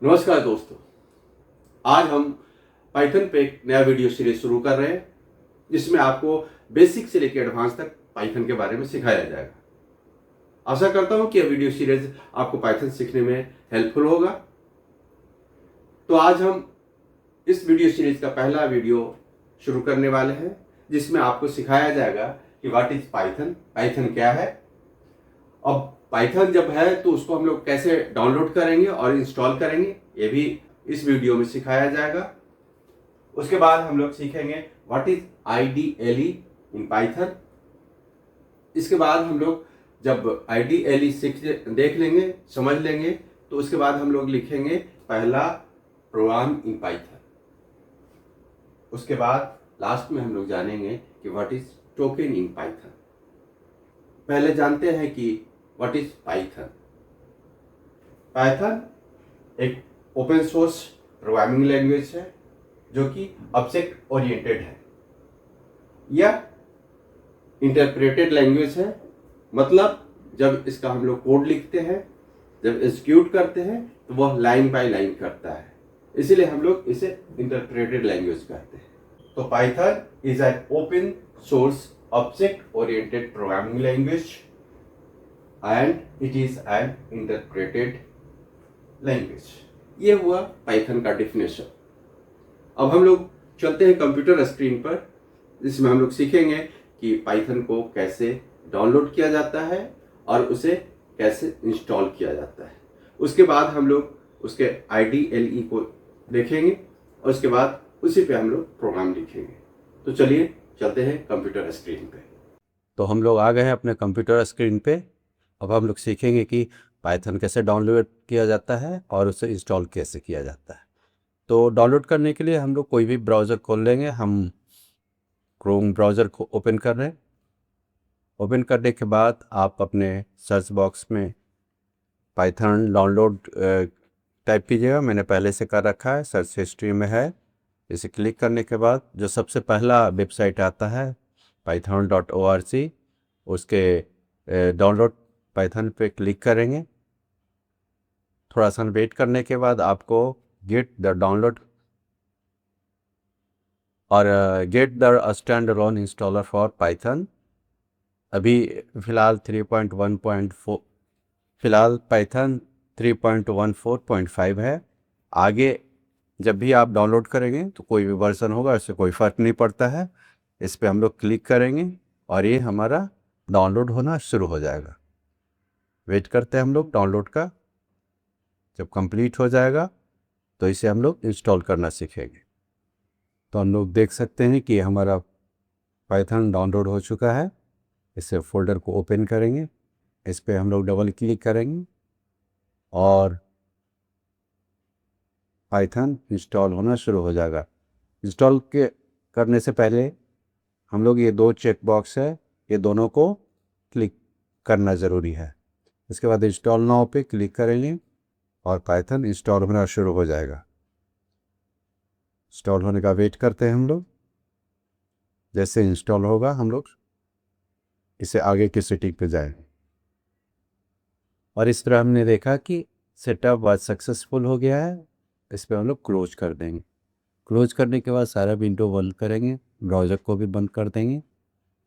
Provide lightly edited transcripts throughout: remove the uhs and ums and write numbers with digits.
नमस्कार दोस्तों। आज हम पाइथन पे एक नया वीडियो सीरीज शुरू कर रहे हैं जिसमें आपको बेसिक से लेकर एडवांस तक पाइथन के बारे में सिखाया जाएगा। आशा करता हूं कि यह वीडियो सीरीज आपको पाइथन सीखने में हेल्पफुल होगा। तो आज हम इस वीडियो सीरीज का पहला वीडियो शुरू करने वाले हैं जिसमें आपको सिखाया जाएगा कि व्हाट इज पाइथन, पाइथन क्या है। अब पाइथन जब है तो उसको हम लोग कैसे डाउनलोड करेंगे और इंस्टॉल करेंगे, ये भी इस वीडियो में सिखाया जाएगा। उसके बाद हम लोग सीखेंगे what is IDLE in Python. इसके बाद हम लोग जब आईडीएलई सीख देख लेंगे, समझ लेंगे, तो उसके बाद हम लोग लिखेंगे पहला प्रोग्राम इन पाइथन। उसके बाद लास्ट में हम लोग जानेंगे कि what is token in Python. पहले जानते हैं कि व्हाट इज पाइथन। पाइथन एक ओपन सोर्स प्रोग्रामिंग लैंग्वेज है जो कि ऑब्जेक्ट ओरिएंटेड है या इंटरप्रेटेड लैंग्वेज है। मतलब जब इसका हम लोग कोड लिखते हैं, जब एग्जीक्यूट करते हैं तो वह लाइन बाय लाइन करता है, इसीलिए हम लोग इसे इंटरप्रेटेड लैंग्वेज कहते हैं। तो Python is an open source object oriented programming language and it is an interpreted language. ये हुआ पाइथन का डिफिनेशन। अब हम लोग चलते हैं कंप्यूटर स्क्रीन पर, जिसमें हम लोग सीखेंगे कि पाइथन को कैसे डाउनलोड किया जाता है और उसे कैसे इंस्टॉल किया जाता है। उसके बाद हम लोग उसके आईडीएलई को देखेंगे और उसके बाद उसी पे हम लोग प्रोग्राम लिखेंगे। तो चलिए चलते हैं कंप्यूटर स्क्रीन पे। तो हम लोग आ गए हैं अपने कंप्यूटर स्क्रीन पे। अब हम लोग सीखेंगे कि पाइथन कैसे डाउनलोड किया जाता है और उसे इंस्टॉल कैसे किया जाता है। तो डाउनलोड करने के लिए हम लोग कोई भी ब्राउज़र खोल लेंगे। हम क्रोम ब्राउज़र को ओपन कर रहे हैं। ओपन करने के बाद आप अपने सर्च बॉक्स में पाइथन डाउनलोड टाइप कीजिएगा। मैंने पहले से कर रखा है, सर्च हिस्ट्री में है। इसे क्लिक करने के बाद जो सबसे पहला वेबसाइट आता है python.org, उसके डाउनलोड पाइथन पे क्लिक करेंगे। थोड़ा सा वेट करने के बाद आपको गेट द डाउनलोड और get the stand alone installer for Python. अभी फ़िलहाल 3.1.4 फ़िलहाल पाइथन 3.14.5 है। आगे जब भी आप डाउनलोड करेंगे तो कोई भी वर्जन होगा, इससे कोई फ़र्क नहीं पड़ता है। इस पे हम लोग क्लिक करेंगे और ये हमारा डाउनलोड होना शुरू हो जाएगा। वेट करते हैं हम लोग डाउनलोड का। जब कंप्लीट हो जाएगा तो इसे हम लोग इंस्टॉल करना सीखेंगे। तो हम लोग देख सकते हैं कि हमारा पाइथन डाउनलोड हो चुका है। इसे फोल्डर को ओपन करेंगे, इस पे हम लोग डबल क्लिक करेंगे और पाइथन इंस्टॉल होना शुरू हो जाएगा। इंस्टॉल के करने से पहले हम लोग ये दो चेक बॉक्स है, ये दोनों को क्लिक करना ज़रूरी है। इसके बाद इंस्टॉल नाउ पे क्लिक करेंगे और पाइथन इंस्टॉल होना शुरू हो जाएगा। इंस्टॉल होने का वेट करते हैं हम लोग। जैसे इंस्टॉल होगा हम लोग इसे आगे की सेटिंग पे जाएं और इस तरह हमने देखा कि सेटअप आज सक्सेसफुल हो गया है। इस पर हम लोग क्लोज कर देंगे। क्लोज करने के बाद सारा विंडो बंद करेंगे, ब्राउज़र को भी बंद कर देंगे।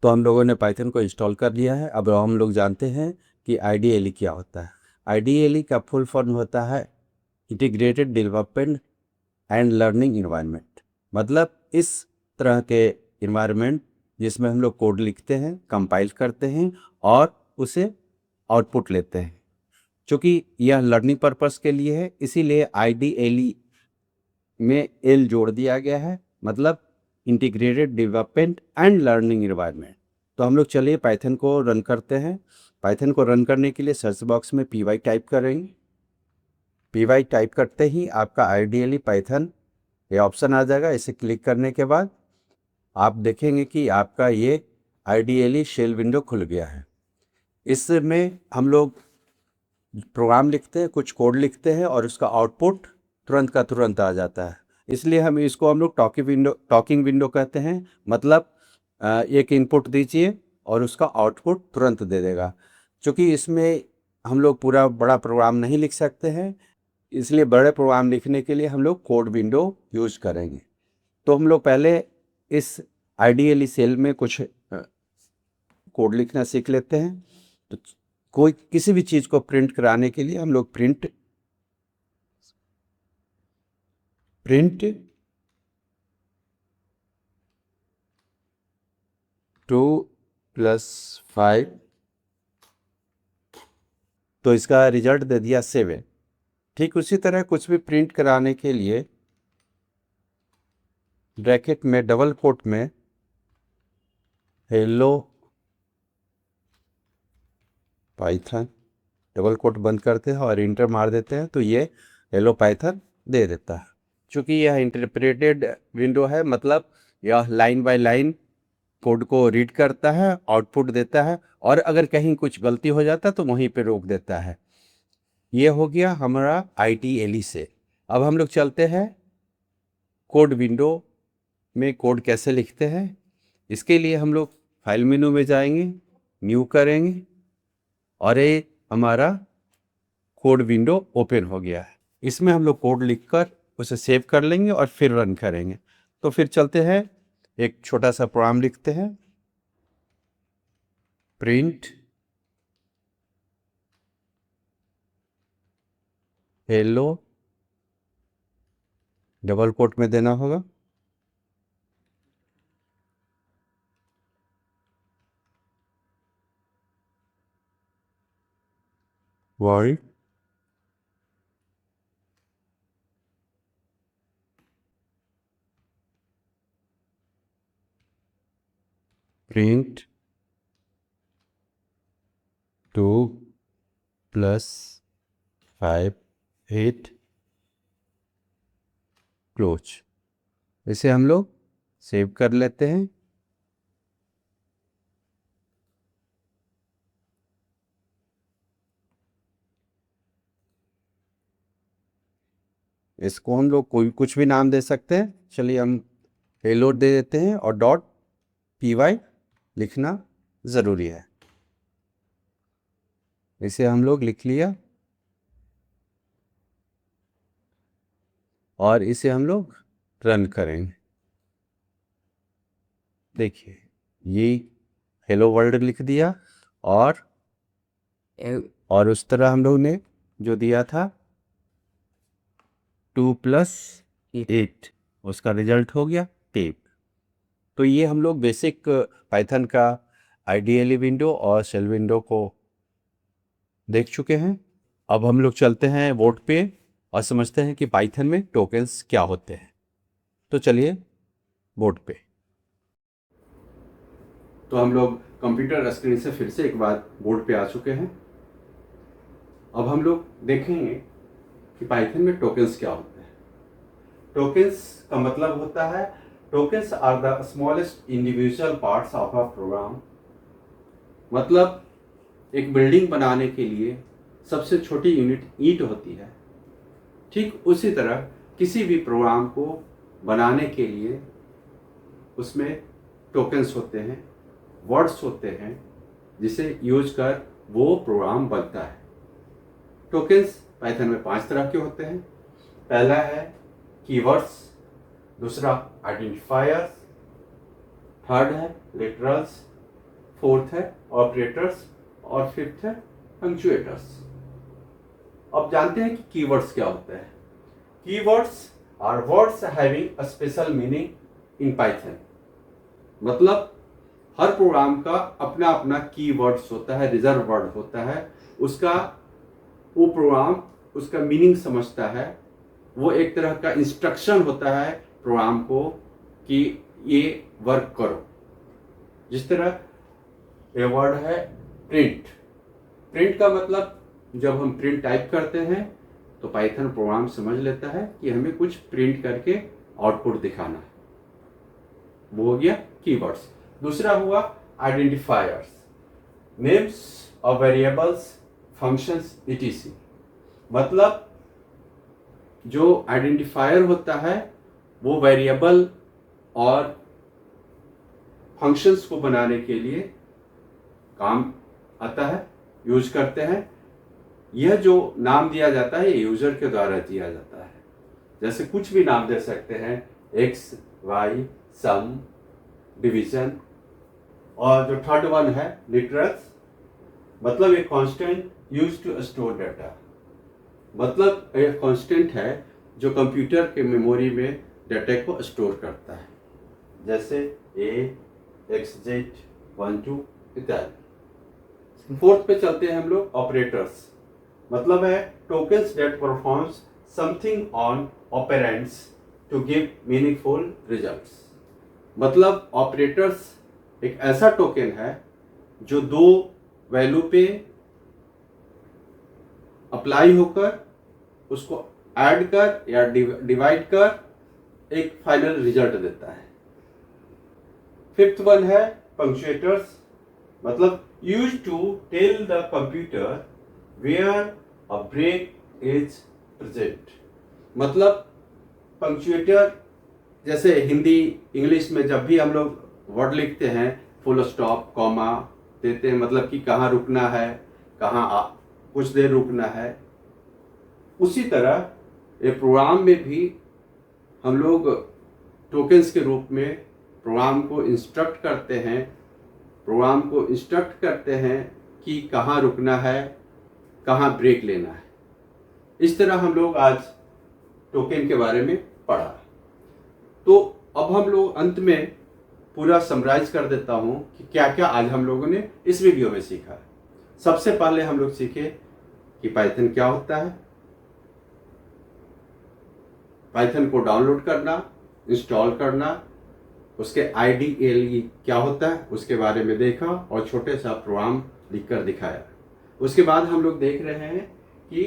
तो हम लोगों ने पाइथन को इंस्टॉल कर लिया है। अब हम लोग जानते हैं कि आईडीएलई क्या होता है। आईडीएलई का फुल फॉर्म होता है integrated development and learning environment. मतलब इस तरह के इन्वायरमेंट जिसमें हम लोग कोड लिखते हैं, कंपाइल करते हैं और उसे आउटपुट लेते हैं। चूँकि यह लर्निंग पर्पस के लिए है, इसीलिए आईडीएलई में एल जोड़ दिया गया है, मतलब integrated development and learning environment. तो हम लोग चलिए पाइथन को रन करते हैं। पाइथन को रन करने के लिए सर्च बॉक्स में py टाइप करेंगे। py टाइप करते ही आपका आईडीएलई पाइथन ये ऑप्शन आ जाएगा। इसे क्लिक करने के बाद आप देखेंगे कि आपका ये आईडीएलई शेल विंडो खुल गया है। इसमें हम लोग प्रोग्राम लिखते हैं, कुछ कोड लिखते हैं और उसका आउटपुट तुरंत का तुरंत आ जाता है। इसलिए हम लोग टॉकिंग विंडो कहते हैं। मतलब एक इनपुट दीजिए और उसका आउटपुट तुरंत दे देगा। क्योंकि इसमें हम लोग पूरा बड़ा प्रोग्राम नहीं लिख सकते हैं, इसलिए बड़े प्रोग्राम लिखने के लिए हम लोग कोड विंडो यूज करेंगे। तो हम लोग पहले इस आइडियली सेल में कुछ कोड लिखना सीख लेते हैं। तो कोई किसी भी चीज़ को प्रिंट कराने के लिए हम लोग प्रिंट 2 + 5, तो इसका रिजल्ट दे दिया 7। ठीक उसी तरह कुछ भी प्रिंट कराने के लिए ब्रैकेट में डबल कोट में हेलो पाइथन डबल कोट बंद करते हैं और इंटर मार देते हैं, तो ये हेलो पाइथन दे देता है। चूँकि यह इंटरप्रेटेड विंडो है, मतलब यह लाइन बाय लाइन कोड को रीड करता है, आउटपुट देता है, और अगर कहीं कुछ गलती हो जाता है तो वहीं पे रोक देता है। ये हो गया हमारा ITLE से। अब हम लोग चलते हैं कोड विंडो में कोड कैसे लिखते हैं। इसके लिए हम लोग फाइल मेनू में जाएंगे, न्यू करेंगे, और ये हमारा कोड विंडो ओपन हो गया है। इसमें हम लोग कोड लिखकर उसे सेव कर लेंगे और फिर रन करेंगे। तो फिर चलते हैं, एक छोटा सा प्रोग्राम लिखते हैं, प्रिंट हेलो, डबल कोट में देना होगा, वर्ल्ड प्रिंट 2 + 5 8 क्लोज। इसे हम लोग सेव कर लेते हैं। इसको हम लोग कोई कुछ भी नाम दे सकते हैं। चलिए हम हेलो दे देते हैं, और .py लिखना ज़रूरी है। इसे हम लोग लिख लिया, और इसे हम लोग रन करेंगे। देखिए ये हेलो वर्ल्ड लिख दिया, और उस तरह हम लोग ने जो दिया था 2 + 8, उसका रिजल्ट हो गया टेप। तो ये हम लोग बेसिक पाइथन का आइडियली विंडो और शेल विंडो को देख चुके हैं। अब हम लोग चलते हैं बोर्ड पे और समझते हैं कि पाइथन में टोकन्स क्या होते हैं। तो चलिए बोर्ड पे। तो हम लोग कंप्यूटर स्क्रीन से फिर से एक बार बोर्ड पे आ चुके हैं। अब हम लोग देखेंगे कि पाइथन में टोकन्स क्या होते हैं। टोकन्स का मतलब होता है, tokens are the smallest individual parts of a program. मतलब एक बिल्डिंग बनाने के लिए सबसे छोटी यूनिट ईंट होती है। ठीक उसी तरह किसी भी प्रोग्राम को बनाने के लिए उसमें टोकन्स होते हैं, वर्ड्स होते हैं, जिसे यूज कर वो प्रोग्राम बनता है। टोकन्स पाइथन में 5 तरह के होते हैं। पहला है कीवर्ड्स, दूसरा आइडेंटिफायर्स, थर्ड है लिटरल्स, फोर्थ है ऑपरेटर्स, और फिफ्थ है पंक्चुएटर्स। अब जानते हैं कि कीवर्ड्स क्या होते हैं। Keywords are words having a special meaning in Python. मतलब हर प्रोग्राम का अपना अपना कीवर्ड्स होता है, रिजर्व वर्ड होता है। उसका वो प्रोग्राम उसका मीनिंग समझता है। वो एक तरह का इंस्ट्रक्शन होता है प्रोग्राम को कि ये वर्क करो। जिस तरह ये वर्ड है प्रिंट। प्रिंट का मतलब जब हम प्रिंट टाइप करते हैं तो पाइथन प्रोग्राम समझ लेता है कि हमें कुछ प्रिंट करके आउटपुट दिखाना है। वो हो गया कीवर्ड्स। दूसरा हुआ identifiers, names of variables, functions etc। मतलब जो आइडेंटिफायर होता है वो वेरिएबल और फंक्शंस को बनाने के लिए काम आता है, यूज करते हैं। यह जो नाम दिया जाता है ये यूजर के द्वारा दिया जाता है। जैसे कुछ भी नाम दे सकते हैं, एक्स, वाई, सम, डिवीजन, और जो थर्ड वन है लिटरल्स, मतलब एक constant use to store data, मतलब एक कांस्टेंट है जो कंप्यूटर के मेमोरी में डाटा को स्टोर करता है, जैसे ए, एक्स, जेड, 1, 2 इत्यादि। फोर्थ पे चलते हैं हम लोग, ऑपरेटर्स, मतलब है tokens that performs something on operands to give meaningful results. मतलब ऑपरेटर्स एक ऐसा टोकन है जो दो वैल्यू पे अप्लाई होकर उसको ऐड कर या डिवाइड कर एक फाइनल रिजल्ट देता है। फिफ्थ वन है पंक्चुएटर्स, मतलब use to tell the computer where a break is present. मतलब पंक्चुएटर जैसे हिंदी इंग्लिश में जब भी हम लोग वर्ड लिखते हैं फुल स्टॉप कॉमा देते हैं, मतलब कि कहाँ रुकना है, कहाँ कुछ देर रुकना है। उसी तरह ये प्रोग्राम में भी हम लोग टोकन्स के रूप में प्रोग्राम को इंस्ट्रक्ट करते हैं कि कहाँ रुकना है, कहाँ ब्रेक लेना है। इस तरह हम लोग आज टोकन के बारे में पढ़ा। तो अब हम लोग अंत में पूरा समराइज कर देता हूं कि क्या क्या आज हम लोगों ने इस वीडियो में सीखा। सबसे पहले हम लोग सीखे कि पाइथन क्या होता है, पाइथन को डाउनलोड करना, इंस्टॉल करना, उसके IDE क्या होता है उसके बारे में देखा और छोटे सा प्रोग्राम लिखकर दिखाया। उसके बाद हम लोग देख रहे हैं कि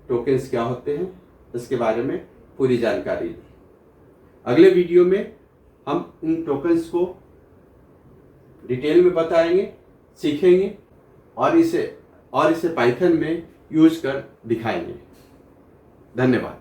टोकन्स क्या होते हैं, इसके बारे में पूरी जानकारी दी। अगले वीडियो में हम इन टोकन्स को डिटेल में बताएंगे, सीखेंगे और इसे पाइथन में यूज कर दिखाएंगे। धन्यवाद।